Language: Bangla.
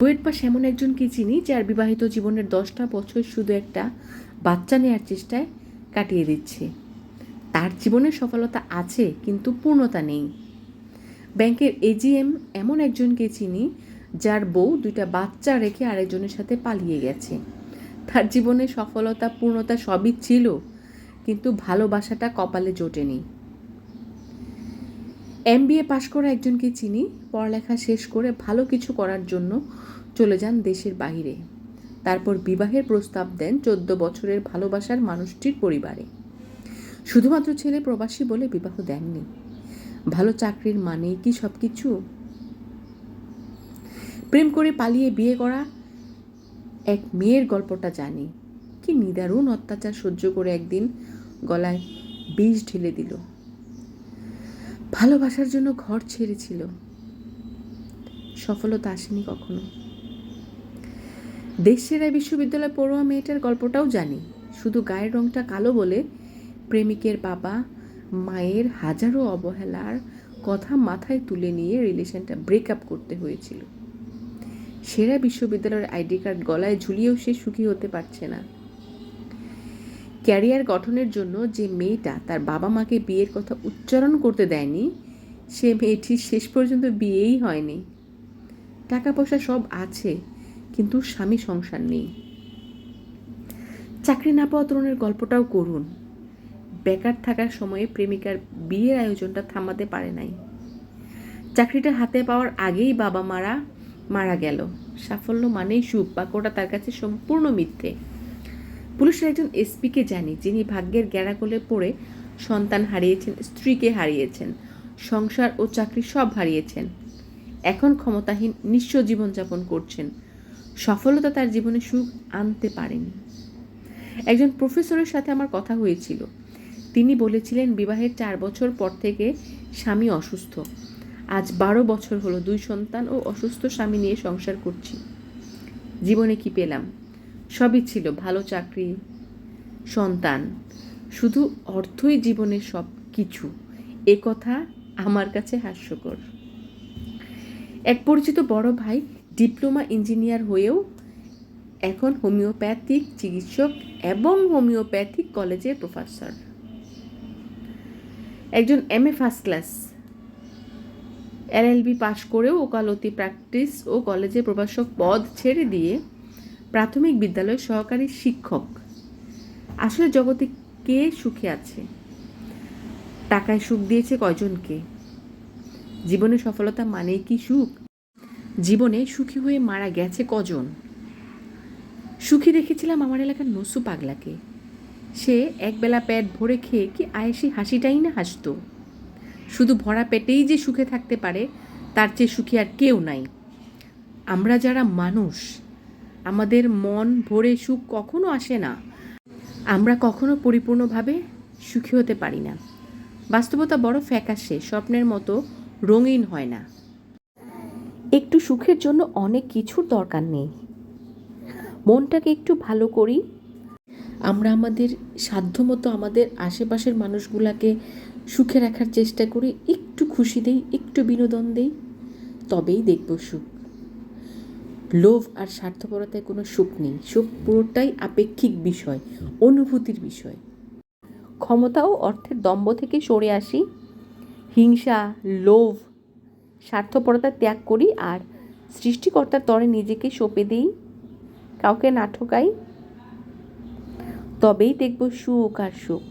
বুয়েট পাস এমন একজনকে চিনি যার বিবাহিত জীবনের 10টা বছর শুধু একটা বাচ্চা নেওয়ার চেষ্টায় কাটিয়ে দিচ্ছে। তার জীবনের সফলতা আছে কিন্তু পূর্ণতা নেই। ব্যাংকের এজিএম এমন একজনকে চিনি যার বউ 2টা বাচ্চা রেখে আরেকজনের সাথে পালিয়ে গেছে। তার জীবনে সফলতা পূর্ণতা সবই ছিল, কিন্তু ভালোবাসাটা কপালে জোটেনি। এমবিএ পাশ করা একজনকে চিনি, পড়ালেখা শেষ করে ভালো কিছু করার জন্য চলে যান দেশের বাইরে। তারপর বিবাহের প্রস্তাব দেন 14 বছরের ভালোবাসার মানুষটির পরিবারে। শুধুমাত্র ছেলে প্রবাসী বলে বিবাহ দেননি। ভালো চাকরির মানেই কি সব কিছু? প্রেম করে পালিয়ে বিয়ে করা এক মেয়ের গল্পটা জানি। কি নিদারুণ অত্যাচার সহ্য করে একদিন গলায় বিষ ঢেলে দিল। ভালোবাসার জন্য ঘর ছেড়েছিল, সফলতা আসেনি কখনো। দেশসেরা বিশ্ববিদ্যালয় পড়ুয়া মেয়েটার গল্পটাও জানি। শুধু গায়ের রংটা কালো বলে প্রেমিকের বাবা মায়ের হাজারো অবহেলার কথা মাথায় তুলে নিয়ে রিলেশনটা ব্রেকআপ করতে হয়েছিল। সেরা বিশ্ববিদ্যালয়ের আইডি কার্ড গলায় ঝুলিয়েও সে সুখী হতে পারছে না। ক্যারিয়ার গঠনের জন্য যে মেয়েটা তার বাবা মাকে বিয়ের কথা উচ্চারণ করতে দেয়নি, সে মেয়েটি শেষ পর্যন্ত বিয়েই হয়নি। টাকা পয়সা সব আছে, কিন্তু স্বামী সংসার নেই। চাকরি না পাওয়া তরুণের গল্পটাও করুন। বেকার থাকার সময়ে প্রেমিকার বিয়ের আয়োজনটা থামাতে পারে নাই। চাকরিটা হাতে পাওয়ার আগেই বাবা মারা গেল। সাফল্য মানেই সুখ বাক্যটা তার কাছে সম্পূর্ণ মিথ্যে। পুলিশের একজন এসপিকে জানি, যিনি ভাগ্যের গ্যাড়াকলে পড়ে সন্তান হারিয়েছেন, স্ত্রীকে হারিয়েছেন, সংসার ও চাকরি সব হারিয়েছেন। এখন ক্ষমতাহীন নিঃস্ব জীবনযাপন করছেন। সফলতা তার জীবনে সুখ আনতে পারেনি। একজন প্রফেসরের সাথে আমার কথা হয়েছিল। তিনি বলেছিলেন বিবাহের 4 বছর পর থেকে স্বামী অসুস্থ। আজ 12 বছর হলো 2 সন্তান ও অসুস্থ স্বামী নিয়ে সংসার করছি। জীবনে কি পেলাম? সবই ছিল, ভালো চাকরি, সন্তান। শুধু অর্থই জীবনের সব কিছু, এ কথা আমার কাছে হাস্যকর। এক পরিচিত বড় ভাই ডিপ্লোমা ইঞ্জিনিয়ার হয়েও এখন হোমিওপ্যাথিক চিকিৎসক এবং হোমিওপ্যাথিক কলেজের প্রফেসর। একজন এমএ ফার্স্ট ক্লাস, এলএলবি পাশ করেও ওকালতি প্র্যাকটিস ও কলেজে প্রভাষক পদ ছেড়ে দিয়ে প্রাথমিক বিদ্যালয়ের সহকারী শিক্ষক। আসলে জগতে কে সুখে আছে? টাকায় সুখ দিয়েছে কয়জনকে? জীবনে সফলতা মানেই কি সুখ? জীবনে সুখী হয়ে মারা গেছে কজন? সুখী দেখেছিলাম আমার এলাকার নসু পাগলাকে। সে একবেলা পেট ভরে খেয়ে কি আয়েসি হাসিটাই না হাসত। শুধু ভরা পেটেই যে সুখে থাকতে পারে তার চেয়ে সুখী আর কেউ নাই। আমরা যারা মানুষ, আমাদের মন ভরে সুখ কখনো আসে না। আমরা কখনো পরিপূর্ণভাবে সুখী হতে পারি না। বাস্তবতা বড় ফ্যাকাশে, স্বপ্নের মতো রঙিন হয় না। একটু সুখের জন্য অনেক কিছুর দরকার নেই। মনটাকে একটু ভালো করি, আমরা আমাদের সাধ্যমতো আমাদের আশেপাশের মানুষগুলাকে সুখে রাখার চেষ্টা করি, একটু খুশি দেই, একটু বিনোদন দেই, তবেই দেখব সুখ। লোভ আর স্বার্থপরতায় কোনো সুখ নেই। সুখ পুরোটাই আপেক্ষিক বিষয়, অনুভূতির বিষয়। ক্ষমতা ও অর্থের দম্ভ থেকে সরে আসি, হিংসা, লোভ, স্বার্থপরতা ত্যাগ করি আর সৃষ্টিকর্তার তরে নিজেকে সঁপে দিই, কাউকে না ঠকাই, তবেই দেখব সুখ আর সুখ।